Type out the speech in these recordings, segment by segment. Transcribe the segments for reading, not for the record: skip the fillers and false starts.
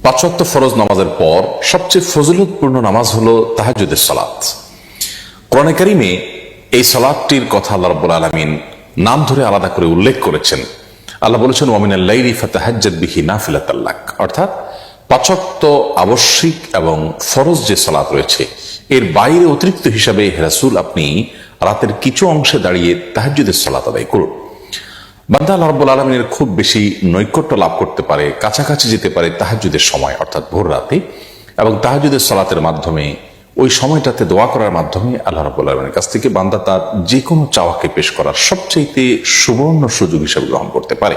পাঁচ ওয়াক্ত ফরজ নামাজের পর সবচেয়ে ফজিলতপূর্ণ নামাজ হলো তাহাজ্জুদের সালাত। কোরআনে কারিমে এই সালাতটির কথা আল্লাহ রাব্বুল আলামিন নাম ধরে আলাদা করে উল্লেখ করেছেন। আল্লাহ বলেছেন ওয়া মিনাল লাইলি ফাতাহাজ্জাদ বিহি নাফিলাতাল লাক, অর্থাৎ পাঁচ ওয়াক্ত আবশ্যিক এবং ফরজ যে সালাত রয়েছে এর বাইরে অতিরিক্ত হিসাবে হে রাসূল আপনি রাতের কিছু অংশে দাঁড়িয়ে তাহাজ্জুদের সালাত আদায় করুন। বান্দা আল্লাহ রাব্বুল আলামিনের খুব বেশি নৈকট্য লাভ করতে পারে, কাছাকাছি যেতে পারে তাহাজ্জুদের সময় অর্থাৎ ভোর রাতে, এবং তাহাজ্জুদের সালাতের মাধ্যমে ওই সময়টাতে দোয়া করার মাধ্যমে আল্লাহ রাব্বুল আলামিনের কাছ থেকে বান্দা তার যে কোনো চাওয়াকে পেশ করার সবচেয়ে সুবর্ণ সুযোগ হিসেবে গ্রহণ করতে পারে।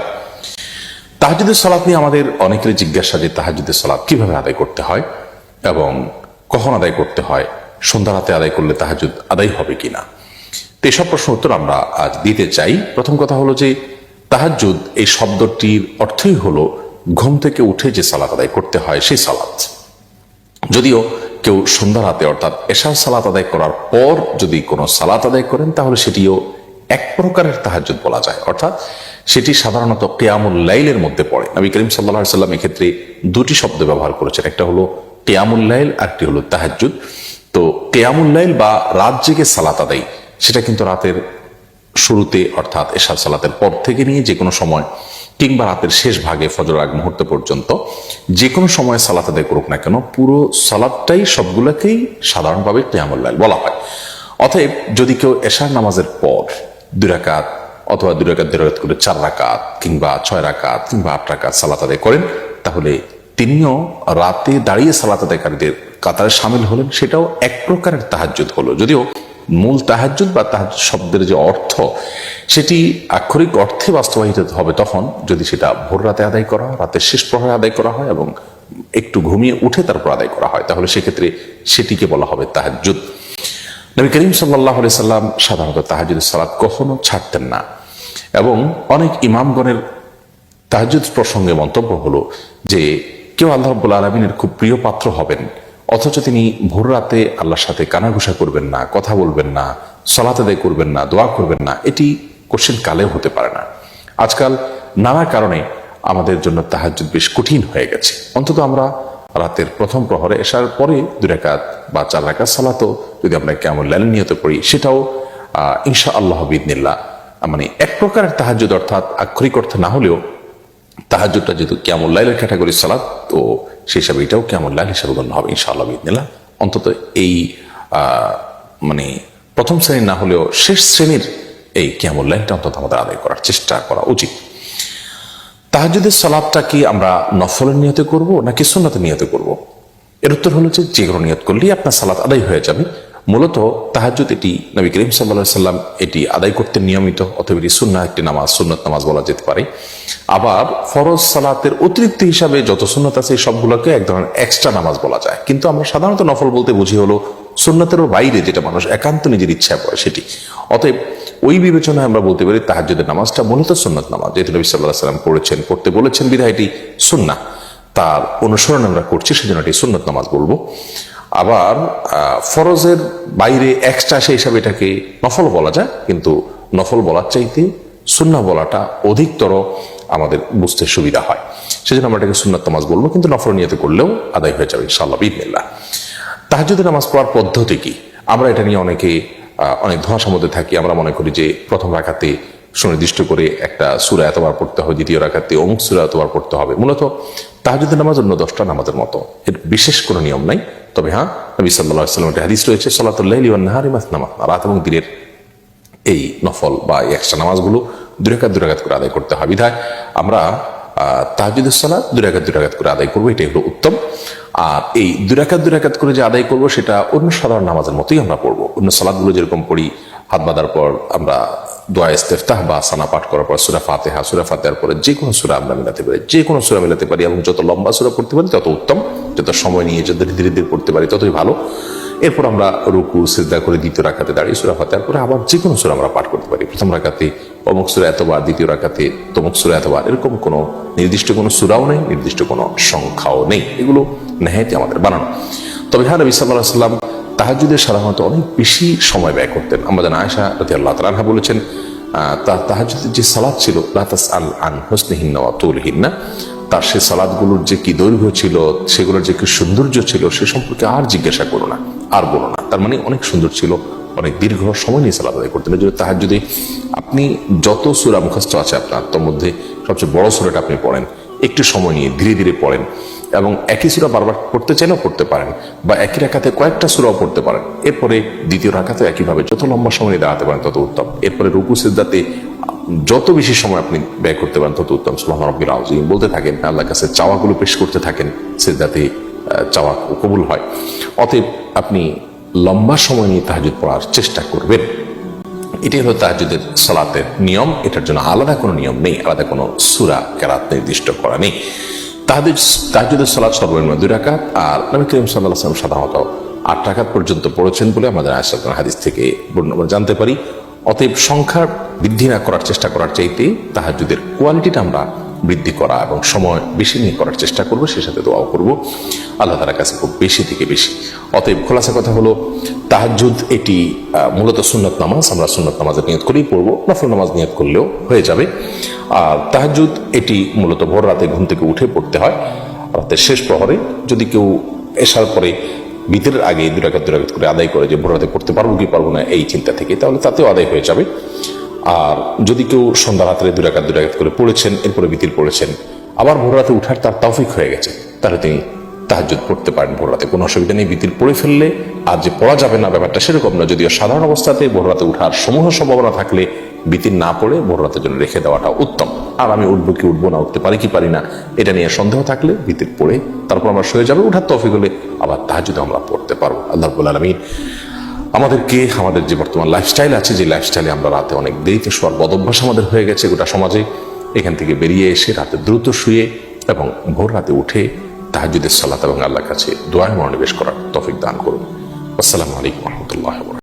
তাহাজ্জুদের সালাত নিয়ে আমাদের অনেকেরই জিজ্ঞাসা যে তাহাজ্জুদের সালাত কিভাবে আদায় করতে হয় এবং কখন আদায় করতে হয়, সন্ধ্যা রাতে আদায় করলে তাহাজ্জুদ আদায় হবে কিনা। তো এসব প্রশ্ন উত্তর আমরা আজ দিতে চাই। প্রথম কথা হলো যে তাহাজ্জুদ এই শব্দটির অর্থই হলো ঘুম থেকে উঠে যে সালাত আদায় করতে হয় সেই সালাত। যদিও কেউ সন্ধ্যা রাতে অর্থাৎ এশার সালাত আদায় করার পর যদি কোনো সালাত আদায় করেন তাহলে সেটিও এক প্রকারের তাহাজ্জুদ বলা যায়, অর্থাৎ সেটি সাধারণত কিয়ামুল লাইলের মধ্যে পড়ে। নবী করিম সাল্লাল্লাহু আলাইহি সাল্লাম এক্ষেত্রে দুটি শব্দ ব্যবহার করেছেন, একটা হলো কিয়ামুল লাইল আর একটি হলো তাহাজ্জুদ। তো কিয়ামুল লাইল বা রাত জেগে সালাত আদায় সেটা কিন্তু রাতের শুরুতে অর্থাৎ এশার সালাতের পর থেকে নিয়ে যে কোনো সময় কিংবা রাতের শেষ ভাগে ফজর আগ মুহূর্ত পর্যন্ত যে কোনো সময় সালাত আদায় করুক না কেন পুরো সালাতটাই সবগুলোকেই সাধারণভাবে কিয়ামুল লাইল বলা হয়। অতএব যদি কেউ এশার নামাজের পর 2 রাকাত অথবা 2 রাকাত 2 রাকাত করে 4 রাকাত কিংবা 6 রাকাত কিংবা 8 রাকাত সালাত আদায় করেন তাহলে তিনিও রাতে দাঁড়িয়ে সালাত আদায়কারীদের কাতারে শামিল হলেন, সেটাও এক প্রকারের তাহাজ্জুদ হলো। যদিও মূল তাহাজ্জুদ বা তাহাজ্জুদ শব্দের যে অর্থ সেটি আক্ষরিক অর্থে বাস্তবায়িত হবে তখন যদি সেটা ভোর রাতে আদায় করা হয়, রাতের শেষ প্রহরে আদায় করা হয় এবং একটু ঘুমিয়ে উঠে তারপর আদায় করা হয়, তাহলে সেক্ষেত্রে সেটিকে বলা হবে তাহাজ্জুদ। নবী করিম সাল্লাল্লাহু আলাইহি সাল্লাম সাধারণত তাহাজ্জুদের সালাত কখনো ছাড়তেন না, এবং অনেক ইমামগণের তাহাজ্জুদ প্রসঙ্গে মন্তব্য হলো যে কেউ আল্লাহ রাব্বুল আলামিনের খুব প্রিয় পাত্র হবেন অথচ তিনি ভোর রাতে আল্লাহর সাথে কানাঘুষা করবেন না, কথা বলবেন না, সালাত আদায় করবেন না, দোয়া করবেন না, এটি কোশ্চেন কালেও হতে পারে না। আজকাল নানা কারণে আমাদের জন্য তাহাজ্জুদ বেশ কঠিন হয়ে গেছে। অন্তত আমরা রাতের প্রথম প্রহরে এশার পরে 2 রাকাত বা 4 রাকাত সালাতও যদি আমরা কিয়ামুল লাইল নিয়ত করি সেটাও ইনশাআল্লাহ বিইذনিল্লাহ মানে এক প্রকারের তাহাজ্জুদ, অর্থাৎ আক্ষরিক অর্থে না হলেও তাহাজ্জুদটা যেহেতু কিয়ামুল লাইলের ক্যাটাগরির সালাত তো সেই হিসাবে এটাও কিয়ামুল লাইল হিসাবে গণ্য হবে ইনশাআল্লাহ বিইذনিল্লাহ। অন্তত এই মানে প্রথম শ্রেণীর না হলেও শেষ শ্রেণীর এই কিয়ামুল লাইলটা অন্তত আমাদের আদায় করার চেষ্টা করা উচিত। তাহাজ্জুদের সালাতটা কি আমরা নফলের নিয়তে করব নাকি সুন্নতের নিয়তে করব? এর উত্তর হলো যে কোনো নিয়ত করলেই আপনার সালাত আদায় হয়ে যাবে। মূলত তাহাজ্জুদ এটি নবী করিম সাল্লাল্লাহু আলাইহি সাল্লাম এটি আদায় করতে নিয়মিত, অথবা এটি সুন্নাহ একটি নামাজ, সুন্নত নামাজ বলা যেতে পারে। আবার ফরজ সালাতের অতিরিক্ত হিসাবে যত সুন্নত আছে সবগুলোকে এক ধরনের এক্সট্রা নামাজ বলা যায়, কিন্তু আমরা সাধারণত নফল বলতে বুঝি হলো সুন্নতেরও বাইরে যেটা মানুষ একান্ত নিজের ইচ্ছায় পড়ে সেটি। অতএব ওই বিবেচনায় আমরা বলতে পারি তাহাজ্জুদের নামাজটা মূলত সুন্নত নামাজ, যেহেতু নবী সাল্লাল্লাহু আলাইহি সাল্লাম পড়েছেন, পড়তে বলেছেন বিধায় এটি সুন্নাহ, তার অনুসরণ আমরা করছি সেজন্য এটি সুন্নত নামাজ বলবো। আবার ফরজের বাইরে এক্সট্রা সেই হিসাবে এটাকে নফল বলা যায়, কিন্তু নফল বলার চাইতে সুন্নাহ বলাটা অধিকতর আমাদের বুঝতে সুবিধা হয়, সেজন্য আমরা এটাকে সুন্নত নামাজ বলবো, কিন্তু নফল নিয়তে করলেও আদায় হয়ে যাবে ইনশাআল্লাহ বিইذনিল্লাহ। তাহাজ্জুদের নামাজ পড়ার পদ্ধতি কি? আমরা এটা নিয়ে অনেক ধোঁয়াশার মধ্যে থাকি। আমরা মনে করি যে প্রথম রাকাতে সুনির্দিষ্ট করে একটা সূরা এতবার পড়তে হয়, দ্বিতীয় রাকাতে অমুক সূরা এতবার পড়তে হবে। মূলত তাহাজ্জুদের নামাজ অন্য 10টা নামাজের মতো, এর বিশেষ কোনো নিয়ম নাই। তবে হ্যাঁ, নবী সাল্লাল্লাহু আলাইহি ওয়াসাল্লামের হাদিস রয়েছে সালাতুল লাইলি ওয়ান নাহারি মাসনা মাসনা, রাত এবং দিনের এই নফল বা এক্সট্রা নামাজগুলো 2 রাকাত 2 রাকাত করে আদায় করতে হয়। বিধায় আমরা তাহাজ্জুদের সালাত 2 রাকাত 2 রাকাত করে আদায় করবো, এটাই হলো উত্তম। আর এই 2 রাকাত 2 রাকাত করে যে আদায় করবো সেটা অন্য সাধারণ নামাজের মতোই আমরা পড়বো। অন্য সালাতগুলো যেরকম পড়ি, হাত বাঁধার পর আমরা দোয়া ইস্তেফতাহ বা সানা পাঠ করার পর সূরা ফাতিহা, সূরা ফাতিহার পরে যে কোনো সূরা আমরা মিলাতে পারি, যে কোনো সূরা মিলাতে পারি, এবং যত লম্বা সূরা পড়তে পারি তত উত্তম, যত সময় নিয়ে যত ধীরে ধীরে পড়তে পারি ততই ভালো। এরপর আমরা রুকু সিজদা করে দ্বিতীয় রাকাতে দাঁড়িয়ে সূরা ফাতিহার পরে আবার যে কোনো সূরা আমরা পাঠ করতে পারি। প্রথম রাকাতে অমুক সূরা এতবার, দ্বিতীয় রাকাতে তমুক সূরা এতবার, এরকম কোনো নির্দিষ্ট কোনো সূরাও নেই, নির্দিষ্ট কোনো সংখ্যাও নেই, এগুলো নেহায়েতই আমাদের বানানো। তবে হ্যাঁ, নবী সাল্লাল্লাহু আলাইহি ওয়াসাল্লাম তাহাজ্জুদে সাধারণত অনেক বেশি সময় ব্যয় করতেন। আমাদের আয়েশা রাদিয়াল্লাহু তাআলা আনহা বলেছেন তাহাজ্জুদের যে সালাত ছিল লা তাসআল আন হুসনিহিন্না ওয়া তুলহিন্না, তার সে সালাদগুলোর যে কি দৈর্ঘ্য ছিল, সেগুলোর যে কি সৌন্দর্য ছিল, সে সম্পর্কে আর জিজ্ঞাসা করো না, আর বলো না। তার মানে অনেক সুন্দর ছিল, অনেক দীর্ঘ সময় নিয়ে সালাদ আদায় করতেন। যদি তাহাজ্জুদে আপনি যত সূরা মুখস্থ আছে আপনার, তার মধ্যে সবচেয়ে বড় সূরাটা আপনি পড়েন, একটু সময় নিয়ে ধীরে ধীরে পড়েন, এবং একই সূরা বারবার পড়তে চাইলেও পড়তে পারেন, বা একই রাকাতে কয়েকটা সূরাও পড়তে পারেন। এরপরে দ্বিতীয় রাকাতে একইভাবে যত লম্বা সময় নিয়ে দাঁড়াতে পারেন তত উত্তম। এরপরে রুকু সিজদাতে যত বেশি সময় আপনি ব্যয় করতে পারেন তত উত্তম। সুবহান রাব্বিল আযীম বলতে থাকেন, আল্লাহর কাছে চাওয়াগুলো পেশ করতে থাকেন, সিজদাতে চাওয়া কবুল হয়। অতএব আপনি লম্বা সময় নিয়ে তাহাজ্জুদ পড়ার চেষ্টা করবেন। এটাই হলো তাহাজ্জুদের সালাতের নিয়ম। এটার জন্য আলাদা কোনো নিয়ম নেই, আলাদা কোনো সূরা কেরাত নির্দিষ্ট করা নেই। তাহাজ্জুদের সালাত সর্বনিম্ন 2 রাকাত, আর নবী করিম সাল্লাল্লাহু আলাইহি ওয়াসাল্লাম সাধারণত 8 রাকাত পর্যন্ত পড়েছেন বলে আমাদের আয়েশা রাদিয়াল্লাহু হাদিস থেকে আমরা জানতে পারি। অতএব সংখ্যা বৃদ্ধি না করার চেষ্টা করার চাইতে তাহাজ্জুদের কোয়ালিটিটা আমরা বৃদ্ধি করা এবং সময় বেশি নিয়ে করার চেষ্টা করবো, সে সাথে দোয়াও করবো আল্লাহ তাআলার কাছে খুব বেশি থেকে বেশি। অতএব খোলাসা কথা হলো, তাহাজ্জুদ এটি মূলত সুন্নত নামাজ। আমরা সুন্নত নামাজের নিয়ত করেই পড়বো, নফল নামাজ নিয়ত করলেও হয়ে যাবে। আর তাহাজ্জুদ এটি মূলত ভোর রাতে ঘুম থেকে উঠে পড়তে হয়, রাতের শেষ প্রহরে। যদি কেউ এশার পরে বিতরের আগে 2 রাকাত করে আদায় করে, যে ভোর রাতে পড়তে পারবো কি পারবো না এই চিন্তা থেকে, তাহলে তাতেও আদায় হয়ে যাবে। আর যদি কেউ সন্ধ্যা রাত্রে 2 রাকাত করে পড়েছেন, এরপরে বিতির পড়েছেন, আবার ভোর রাতে উঠার তার তৌফিক হয়ে গেছে, তাহলে তিনি তাহাজ্জুদ পড়তে পারেন ভোর রাতে, কোনো অসুবিধা নেই। বিতির পড়ে ফেললে আর যে পড়া যাবে না ব্যাপারটা সেরকম না। যদিও সাধারণ অবস্থাতে ভোর রাতে উঠার সমূহ সম্ভাবনা থাকলে বিতির না পড়ে ভোর রাতের জন্য রেখে দেওয়াটা উত্তম। আর আমি উঠবো কি উঠবো না, উঠতে পারি কি পারি না, এটা নিয়ে সন্দেহ থাকলে বিতির পড়ে তারপর আমরা শুয়ে যাবে, উঠার তৌফিক হলে আবার তাহাজ্জুদ আমরা পড়তে পারবো। আল্লাহ রাব্বুল আলামিন আমাদেরকে, আমাদের যে বর্তমান লাইফস্টাইল আছে, যে লাইফস্টাইলে আমরা রাতে অনেক দেরিতে শোয়ার বদভ্যাস আমাদের হয়ে গেছে গোটা সমাজে, এখান থেকে বেরিয়ে এসে রাতে দ্রুত শুয়ে এবং ভোর রাতে উঠে তাহাজ্জুদের সালাত এবং আল্লাহর কাছে দোয়ায় মনোনিবেশ করার তৌফিক দান করুন। আসসালামু আলাইকুম ওয়া রাহমাতুল্লাহি ওয়া বারাকাতুহু।